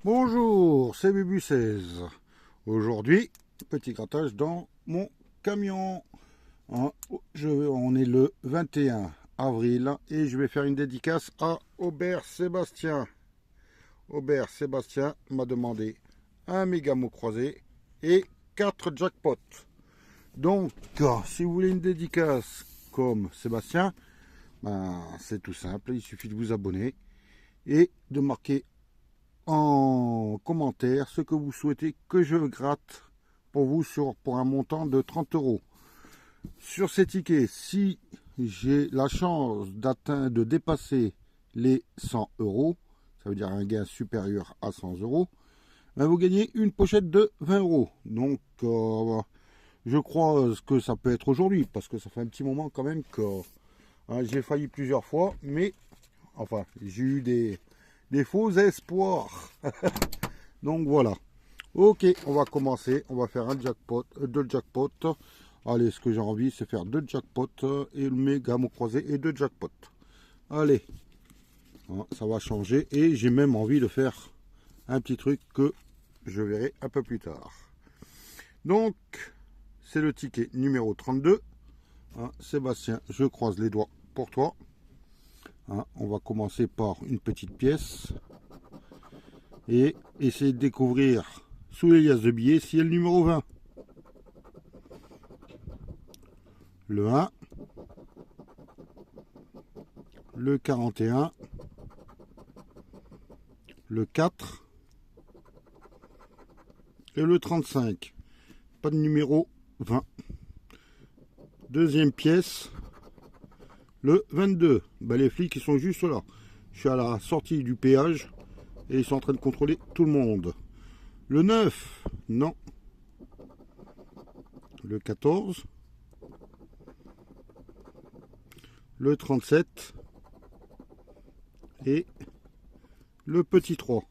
Bonjour, c'est Bubu16. Aujourd'hui, petit grattage dans mon camion. On est le 21 avril et je vais faire une dédicace à Aubert Sébastien. Aubert Sébastien m'a demandé un méga mot croisé et 4 jackpots. Donc, si vous voulez une dédicace comme Sébastien, c'est tout simple, il suffit de vous abonner et de marquer en commentaire ce que vous souhaitez que je gratte pour vous pour un montant de 30 euros. Sur ces tickets, si j'ai la chance de dépasser les 100 euros, ça veut dire un gain supérieur à 100 euros, vous gagnez une pochette de 20 euros. Donc, je crois que ça peut être aujourd'hui, parce que ça fait un petit moment quand même que j'ai failli plusieurs fois, mais enfin, j'ai eu des faux espoirs. Donc voilà. Ok, on va commencer. On va faire un jackpot, deux jackpots. Allez, ce que j'ai envie, c'est faire deux jackpots et le méga mot croisé et deux jackpots. Allez, ça va changer. Et j'ai même envie de faire un petit truc que je verrai un peu plus tard. Donc, c'est le ticket numéro 32. Sébastien, je croise les doigts pour toi. On va commencer par une petite pièce et essayer de découvrir sous les liasses de billets si est le numéro 20. Le 1, le 41, le 4 et le 35. Pas de numéro 20. Deuxième pièce, le 22. Les flics ils sont juste là. Je suis à la sortie du péage et ils sont en train de contrôler tout le monde. Le 9, non. Le 14, le 37 et le petit 3.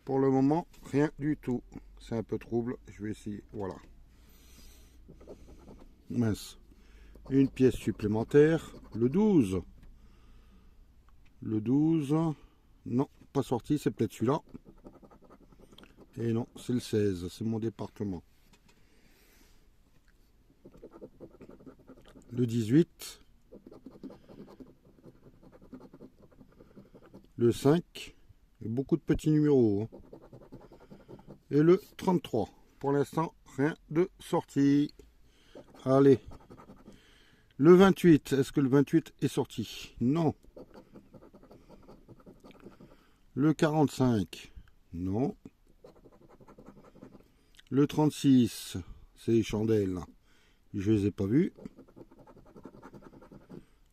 Pour le moment, rien du tout. C'est un peu trouble. Je vais essayer. Voilà. Mince. Une pièce supplémentaire. Le 12. Le 12. Non, pas sorti. C'est peut-être celui-là. Et non, c'est le 16. C'est mon département. Le 18. Le 5. Beaucoup de petits numéros. Et le 33. Pour l'instant, rien de sorti. Allez. Le 28. Est-ce que le 28 est sorti? Non. Le 45. Non. Le 36. C'est les chandelles. Je les ai pas vus.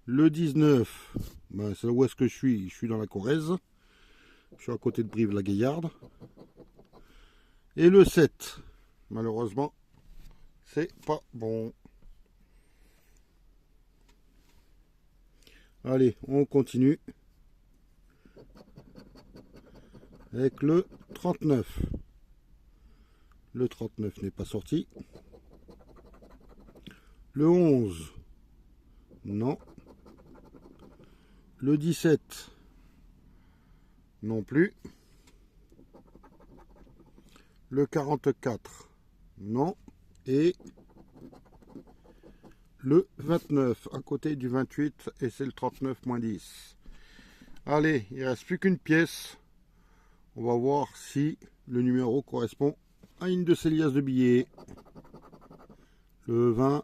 Le 19. C'est là où est-ce que je suis? Je suis dans la Corrèze. Je suis à côté de Brive-la-Gaillarde. Et le 7. Malheureusement, c'est pas bon. Allez, on continue. Avec le 39. Le 39 n'est pas sorti. Le 11. Non. Le 17. Non plus. Le 44. Non. Et le 29 à côté du 28 et c'est le 39 moins 10. Allez, il ne reste plus qu'une pièce. On va voir si le numéro correspond à une de ces liasses de billets. Le 20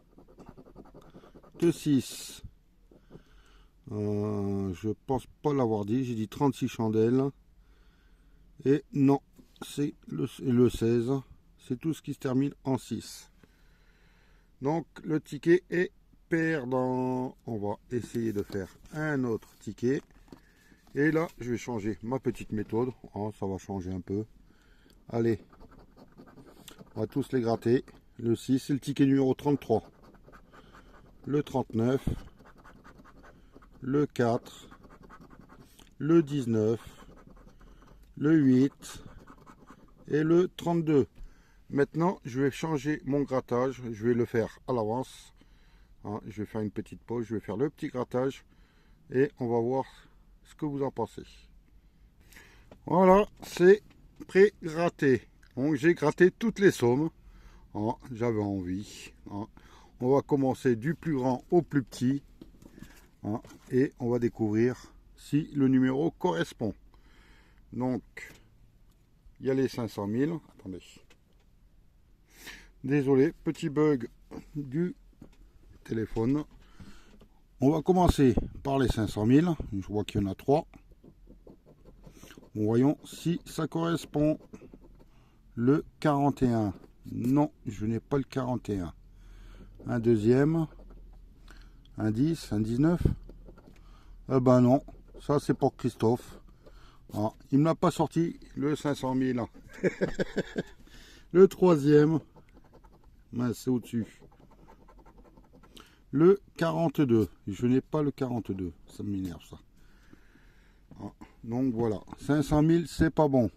de 6. Je pense pas l'avoir dit. J'ai dit 36 chandelles. Et non, c'est le 16. C'est tout ce qui se termine en 6. Donc le ticket est perdant. On va essayer de faire un autre ticket. Et là, je vais changer ma petite méthode. Ça va changer un peu. Allez, on va tous les gratter. Le 6, c'est le ticket numéro 33. Le 39. Le 4. Le 19. Le 8. Et le 32. Maintenant, je vais changer mon grattage. Je vais le faire à l'avance. Je vais faire une petite pause. Je vais faire le petit grattage. Et on va voir ce que vous en pensez. Voilà, c'est pré-gratté. Donc j'ai gratté toutes les sommes. Ah, j'avais envie. Ah. On va commencer du plus grand au plus petit. Ah. Et on va découvrir si le numéro correspond. Donc, il y a les 500 000. Attendez. Désolé, petit bug du téléphone. On va commencer par les 500 000. Je vois qu'il y en a 3. Voyons si ça correspond. Le 41. Non, je n'ai pas le 41. Un deuxième. Un 10, un 19. Eh ben non, ça c'est pour Christophe. Ah, il ne me l'a pas sorti, le 500 000. Le troisième. C'est au-dessus. Le 42. Je n'ai pas le 42. Ça m'énerve ça. Ah, donc voilà. 500 000, c'est pas bon.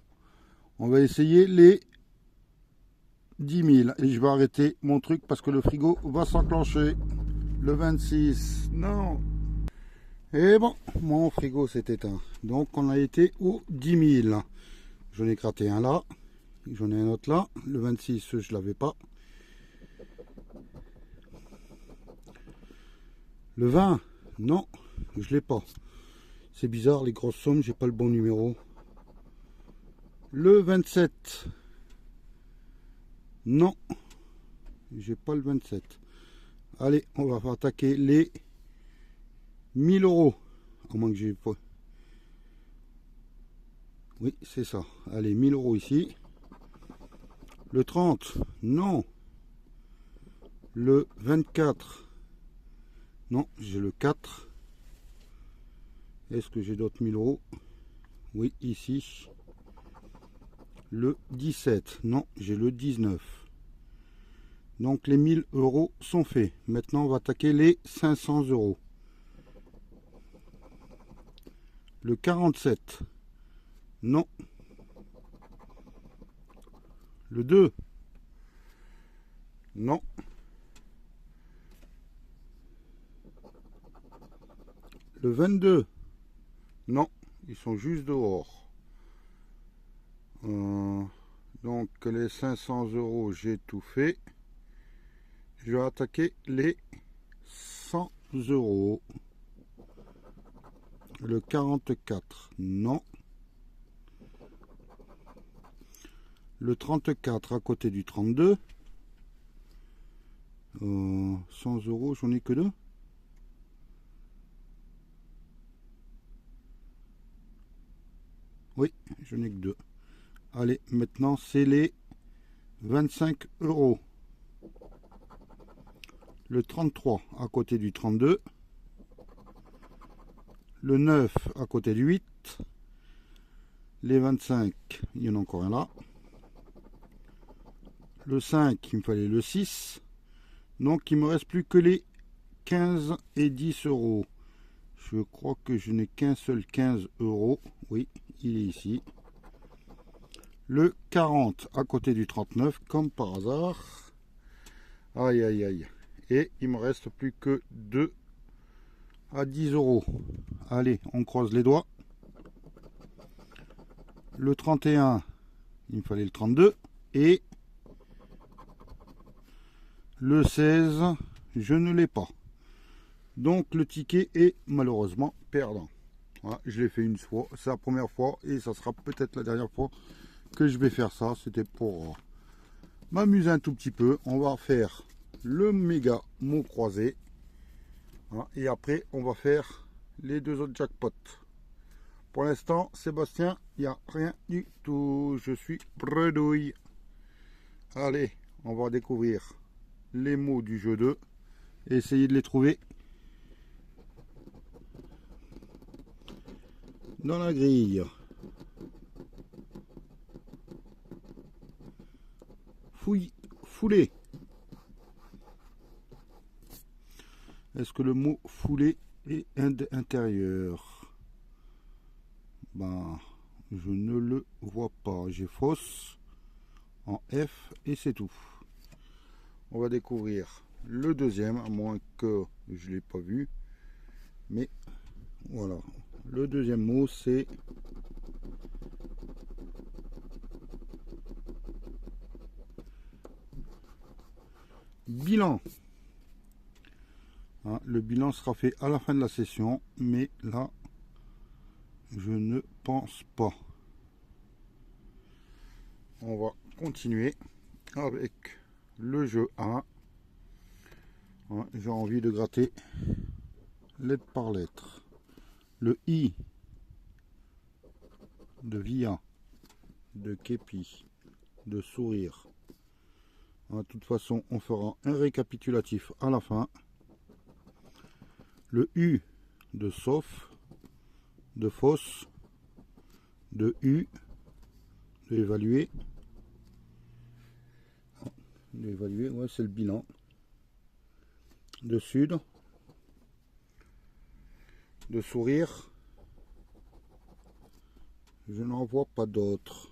On va essayer les 10 000. Et je vais arrêter mon truc parce que le frigo va s'enclencher. Le 26. Non. Et bon, mon frigo s'est éteint. Donc on a été au 10 000. J'en ai gratté un là. J'en ai un autre là. Le 26, je l'avais pas. Le 20, non, je l'ai pas. C'est bizarre, les grosses sommes, j'ai pas le bon numéro. Le 27, non, j'ai pas le 27. Allez, on va attaquer les 1000 euros. À moins que j'ai pas. Oui, c'est ça. Allez, 1000 euros ici. Le 30, non. Le 24, non, j'ai le 4. Est-ce que j'ai d'autres 1000 euros? Oui, ici. Le 17. Non, j'ai le 19. Donc les 1000 euros sont faits. Maintenant, on va attaquer les 500 euros. Le 47. Non. Le 2. Non. Le 22. Non, ils sont juste dehors. Donc les 500 euros, j'ai tout fait. Je vais attaquer les 100 euros. Le 44, non. Le 34 à côté du 32. 100 euros, j'en ai que 2. Oui, je n'ai que 2. Allez, maintenant c'est les 25 euros. Le 33 à côté du 32. Le 9 à côté du 8. Les 25, il y en a encore un là. Le 5, il me fallait le 6. Donc il me reste plus que les 15 et 10 euros. Je crois que je n'ai qu'un seul 15 euros. Oui, il est ici. Le 40 à côté du 39, comme par hasard. Aïe, aïe, aïe. Et il me reste plus que 2 à 10 euros. Allez, on croise les doigts. Le 31, il me fallait le 32. Et le 16, je ne l'ai pas. Donc le ticket est malheureusement perdant. Voilà, je l'ai fait une fois, c'est la première fois et ça sera peut-être la dernière fois que je vais faire ça. C'était pour m'amuser un tout petit peu. On va faire le méga mot croisé. Voilà, et après on va faire les 2 autres jackpots. Pour l'instant, Sébastien, il n'y a rien du tout. Je suis bredouille. Allez, on va découvrir les mots du jeu 2 et essayer de les trouver dans la grille. Foulé. Est-ce que le mot foulé est intérieur? Ben, je ne le vois pas. J'ai fausse en F et c'est tout. On va découvrir le deuxième, à moins que je ne l'ai pas vu. Mais voilà. Le deuxième mot, c'est bilan. Hein, le bilan sera fait à la fin de la session, mais là, je ne pense pas. On va continuer avec le jeu A. Hein, j'ai envie de gratter lettre par lettre. Le I de Via, de Képi, de Sourire. De toute façon, on fera un récapitulatif à la fin. Le U de Sauf, de Fausse, de U, de Évaluer. D'évaluer, ouais, c'est le bilan. De Sud, de Sourire. Je n'en vois pas d'autres.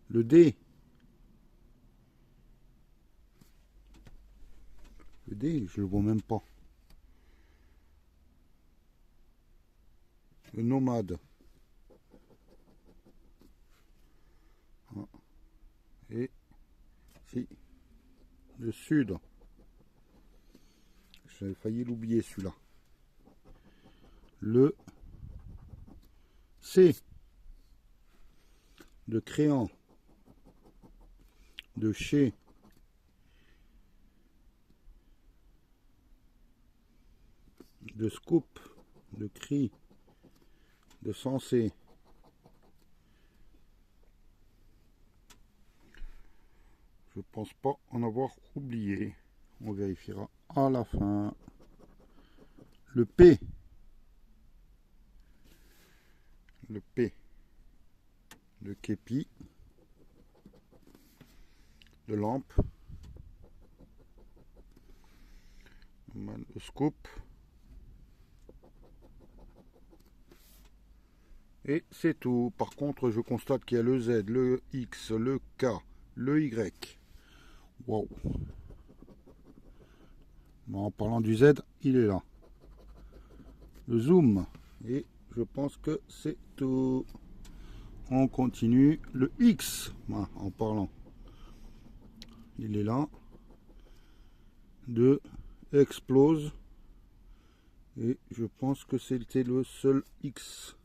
Le D. Le D, je le vois même pas. Le Nomade. Et si, le Sud. J'avais failli l'oublier celui-là. Le C de Créant, de Chez, de Scoop, de Cri, de Sensé. Je pense pas en avoir oublié. On vérifiera à la fin. Le P. Le P de Képi, de Lampe, le Scoop, et c'est tout. Par contre, je constate qu'il y a le Z, le X, le K, le Y. Wow. Bon, en parlant du Z, il est là. Le Zoom, et je pense que c'est tout. On continue. Le X, en parlant, il est là. De Explose, et je pense que c'était le seul X.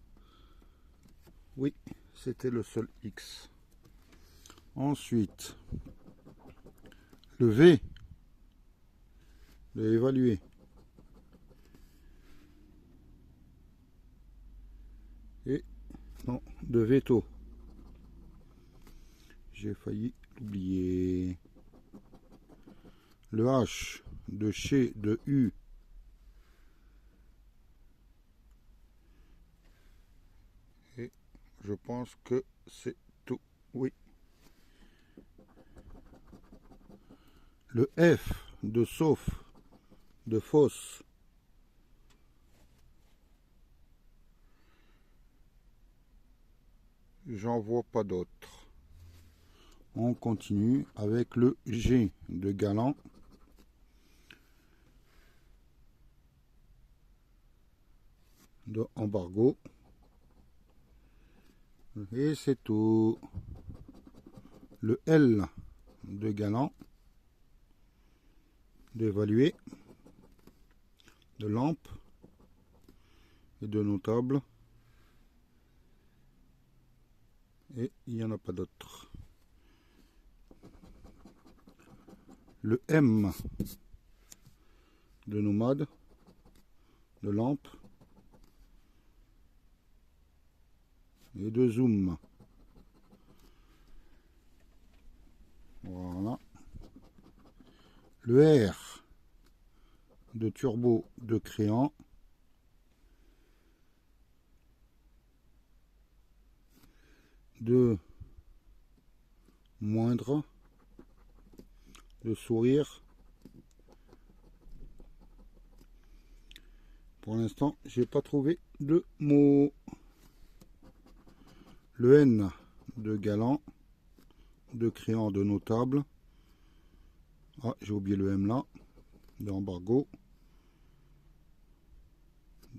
Oui, c'était le seul X. Ensuite, le V de Évaluer. Et non, de Veto. J'ai failli l'oublier. Le H de Chez, de U. Et je pense que c'est tout. Oui. Le F de Sauf, de Fausse. J'en vois pas d'autres. On continue avec le G de Galant. De Embargo. Et c'est tout. Le L de Galant. D'Évaluer. De Lampe. Et de Notable. Et il n'y en a pas d'autres. Le M de Nomade, de Lampe et de Zoom. Voilà. Le R de Turbo, de Créant. De Moindre, de Sourire. Pour l'instant, j'ai pas trouvé de mot. Le N de Galant, de Créant, de Notable. Ah, j'ai oublié le M là. De Embargo.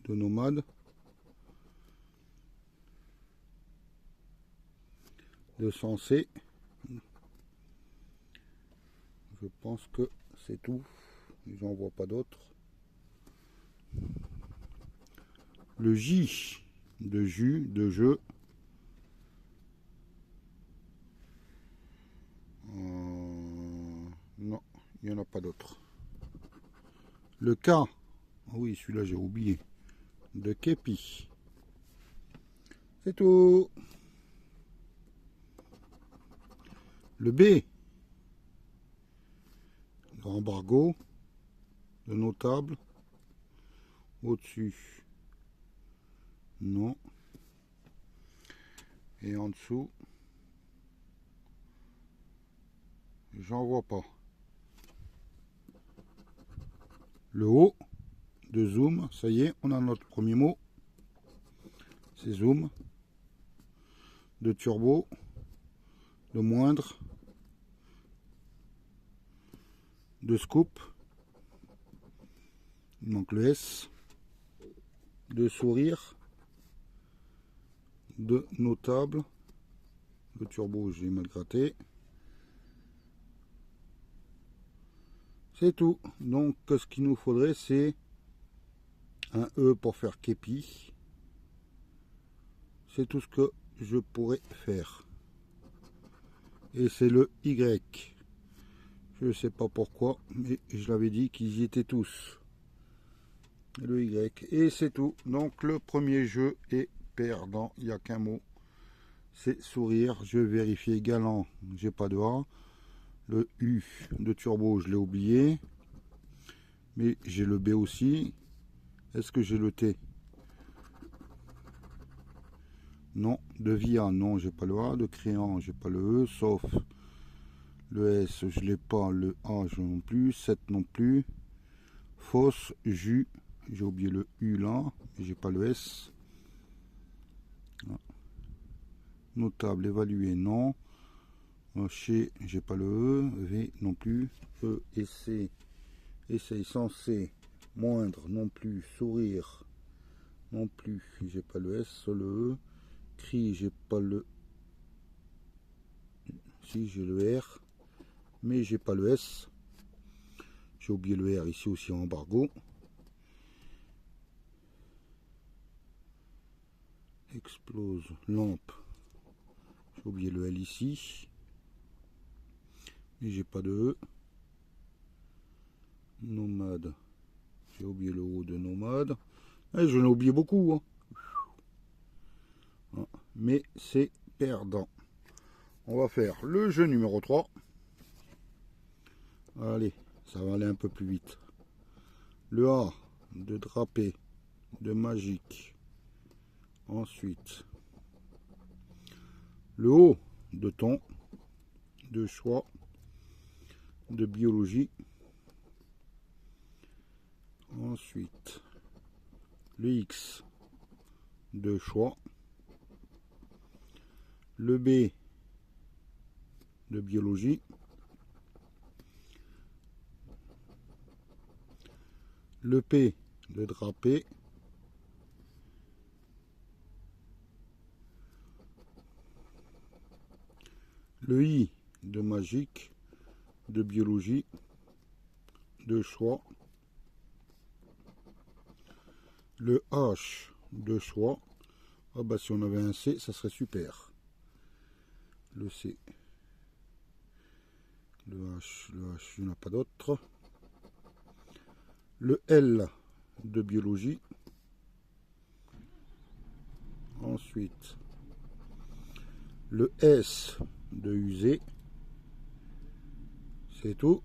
De Nomade. De Sensé. Je pense que c'est tout. J'en vois pas d'autres. Le J de jus, de jeu. Non, il n'y en a pas d'autres. Le K, ah oui, celui-là j'ai oublié, de képi. C'est tout. Le B, d'embargo, de notable, au-dessus, non. Et en dessous, j'en vois pas. Le O, de zoom, ça y est, on a notre premier mot. C'est zoom. De turbo, de moindre, de scoop, il manque le S, de sourire, de notable, le turbo j'ai mal gratté. C'est tout. Donc ce qu'il nous faudrait c'est un E pour faire képi. C'est tout ce que je pourrais faire. Et c'est le Y. Je sais pas pourquoi, mais je l'avais dit qu'ils y étaient tous. Le Y. Et c'est tout. Donc le premier jeu est perdant. Il n'y a qu'un mot. C'est sourire. Je vais vérifier galant. J'ai pas de A. Le U de turbo, je l'ai oublié. Mais j'ai le B aussi. Est-ce que j'ai le T? Non. De via, non, j'ai pas le A. De créant, j'ai pas le E. Sauf le S, je l'ai pas. Le A, je non plus. 7 non plus. Fausse, jus. J'ai oublié le U là. J'ai pas le S. Notable, évalué, non. Chez, j'ai pas le E. V non plus. E et C. Essaye, censé, moindre, non plus. Sourire, non plus. J'ai pas le S, le E. Cri, j'ai pas le. Si, j'ai le R. Mais j'ai pas le S. J'ai oublié le R ici aussi en embargo. Explose, lampe. J'ai oublié le L ici. Mais j'ai pas de E. Nomade. J'ai oublié le O de nomade. Et je l'ai oublié beaucoup. Hein. Mais c'est perdant. On va faire le jeu numéro 3. Allez, ça va aller un peu plus vite. Le A de drapé, de magique. Ensuite, le O de ton, de choix, de biologie. Ensuite, le X de choix, le B de biologie, le P de drapé, le I de magique, de biologie, de choix, le H de choix. Ah bah si on avait un C, ça serait super. Le C, le H, il n'y en a pas d'autre. Le L de biologie. Ensuite, le S de usé. C'est tout.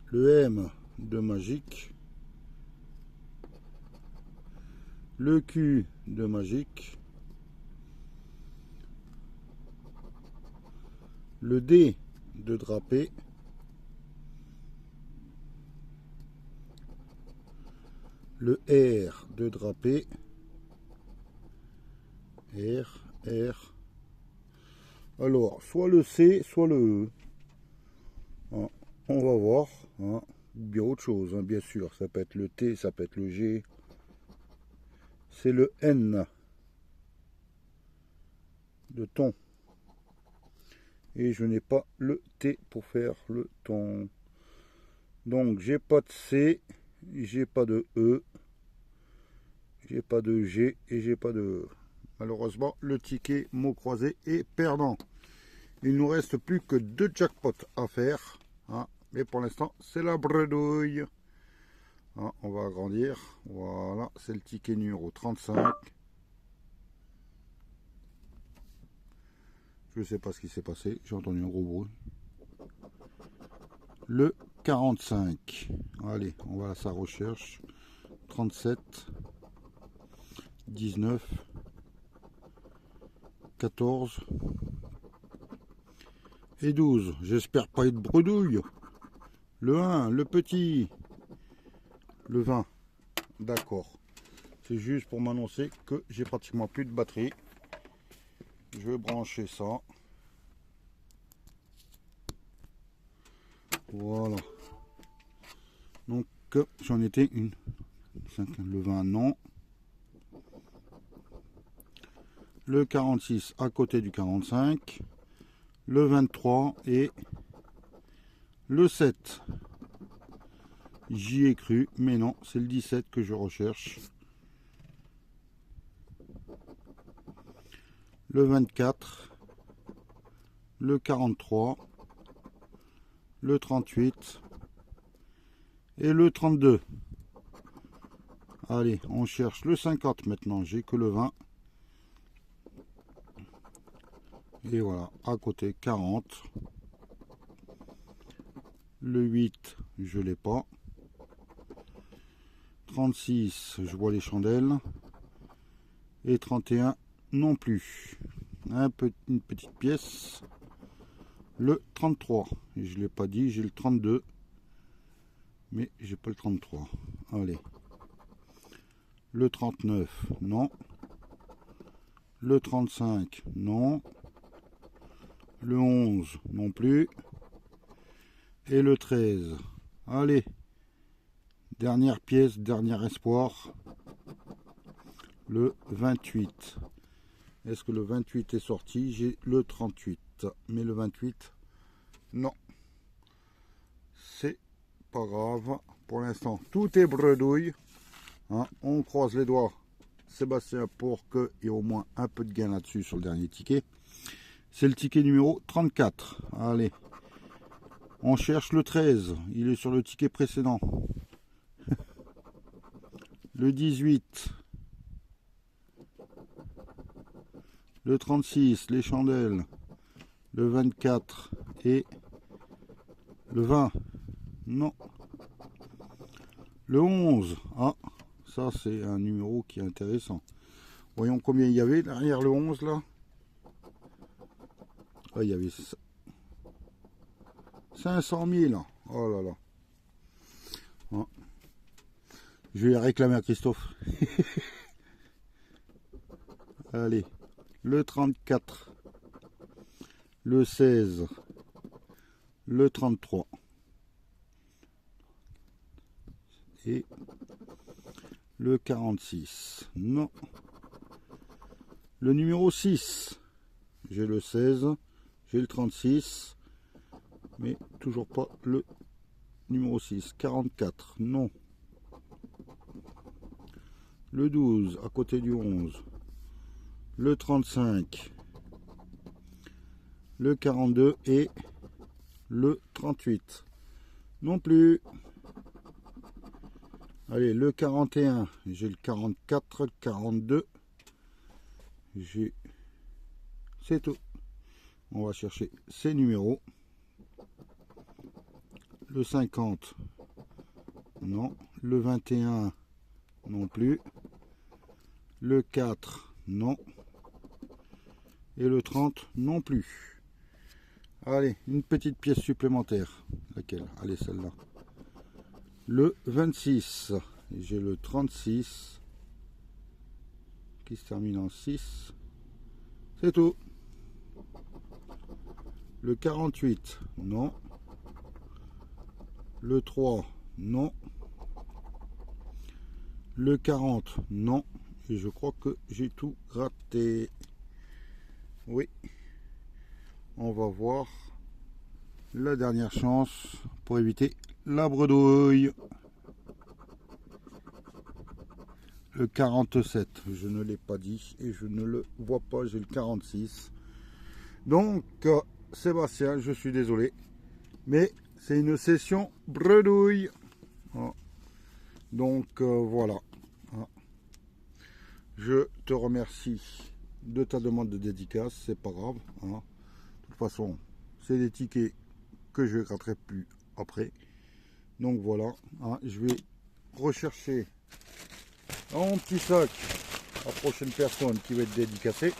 Le M de magique. Le Q de magique. Le D de drapé. Le R de drapé. R. Alors, soit le C, soit le E. Hein, on va voir. Hein, ou bien autre chose, hein, bien sûr. Ça peut être le T, ça peut être le G. C'est le N de ton. Et je n'ai pas le T pour faire le ton. Donc j'ai pas de C, j'ai pas de E, j'ai pas de G et j'ai pas de E. Malheureusement, le ticket mot croisé est perdant. Il nous reste plus que 2 jackpots à faire. Hein. Mais pour l'instant, c'est la bredouille. Hein, on va agrandir. Voilà, c'est le ticket numéro 35. Je ne sais pas ce qui s'est passé. J'ai entendu un gros bruit. Le 45. Allez, on va à sa recherche. 37. 19. 14. Et 12. J'espère pas être bredouille. Le 1, le petit. Le 20. D'accord. C'est juste pour m'annoncer que j'ai pratiquement plus de batterie. Je vais brancher ça. Voilà. Donc j'en étais une. Le 20 non. Le 46 à côté du 45. Le 23 et le 7. J'y ai cru, mais non, c'est le 17 que je recherche. Le 24. Le 43. Le 38. Et le 32. Allez, on cherche le 50 maintenant, j'ai que le 20. Et voilà, à côté 40. Le 8, je l'ai pas. 36, je vois les chandelles. Et 31 non plus. Une petite pièce. Le 33, je l'ai pas dit, j'ai le 32. Mais j'ai pas le 33. Allez. Le 39, non. Le 35, non. Le 11, non plus. Et le 13. Allez. Dernière pièce, dernier espoir. Le 28. Est-ce que le 28 est sorti? J'ai le 38. Mais le 28, non. C'est pas grave. Pour l'instant, tout est bredouille. Hein, on croise les doigts, Sébastien, pour qu'il y ait au moins un peu de gain là-dessus sur le dernier ticket. C'est le ticket numéro 34. Allez. On cherche le 13. Il est sur le ticket précédent. Le 18. Le 36. Les chandelles. Le 24. Et le 20. Non. Le 11. Ah, ça c'est un numéro qui est intéressant. Voyons combien il y avait derrière le 11 là. Ah, il y avait 500 000. Oh là là. Ah. Je vais réclamer à Christophe. Allez. Le 34. Le 16. Le 33. Et le 46. Non. Le numéro 6. J'ai le 16. J'ai le 36. Mais toujours pas le numéro 6. 44. Non. Le 12 à côté du 11. Le 35. Le 42 et le 38. Non plus. Allez, le 41, j'ai le 44, le 42. C'est tout. On va chercher ces numéros. Le 50, non. Le 21, non plus. Le 4, non. Et le 30, non plus. Allez, une petite pièce supplémentaire. Laquelle? Allez, celle-là. Le 26, j'ai le 36 qui se termine en 6. C'est tout. Le 48, non. Le 3, non. Le 40, non. Et je crois que j'ai tout gratté. Oui. on va voir la dernière chance pour éviter la bredouille. Le 47, je ne l'ai pas dit et je ne le vois pas, j'ai le 46. Donc, Sébastien, je suis désolé, mais c'est une session bredouille. Donc, voilà. Je te remercie de ta demande de dédicace, c'est pas grave. De toute façon, c'est des tickets que je ne gratterai plus après. Donc voilà, je vais rechercher dans mon petit sac la prochaine personne qui va être dédicacée.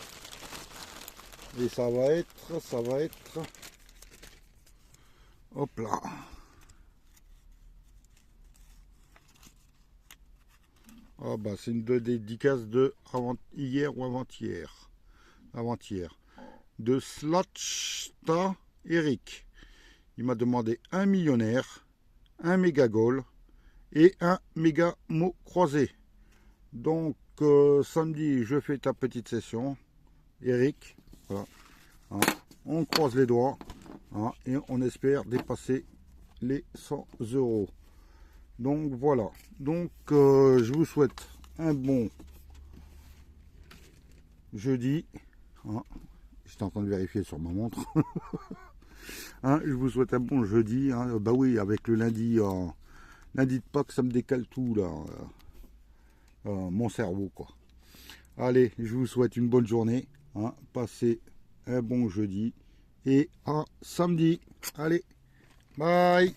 Et ça va être, hop là. Ah bah c'est une dédicace de hier ou avant-hier. Avant-hier. De Slotsta Eric. Il m'a demandé un millionnaire, un méga goal et un méga mot croisé. Donc samedi, je fais ta petite session, Eric. Voilà. On croise les doigts et on espère dépasser les 100 €. Donc voilà. Donc je vous souhaite un bon jeudi. J'étais en train de vérifier sur ma montre. Je vous souhaite un bon jeudi. Bah oui, avec le lundi, lundi de Pâques, ça me décale tout là. Mon cerveau quoi. Allez, je vous souhaite une bonne journée. Passez un bon jeudi et à samedi. Allez, bye.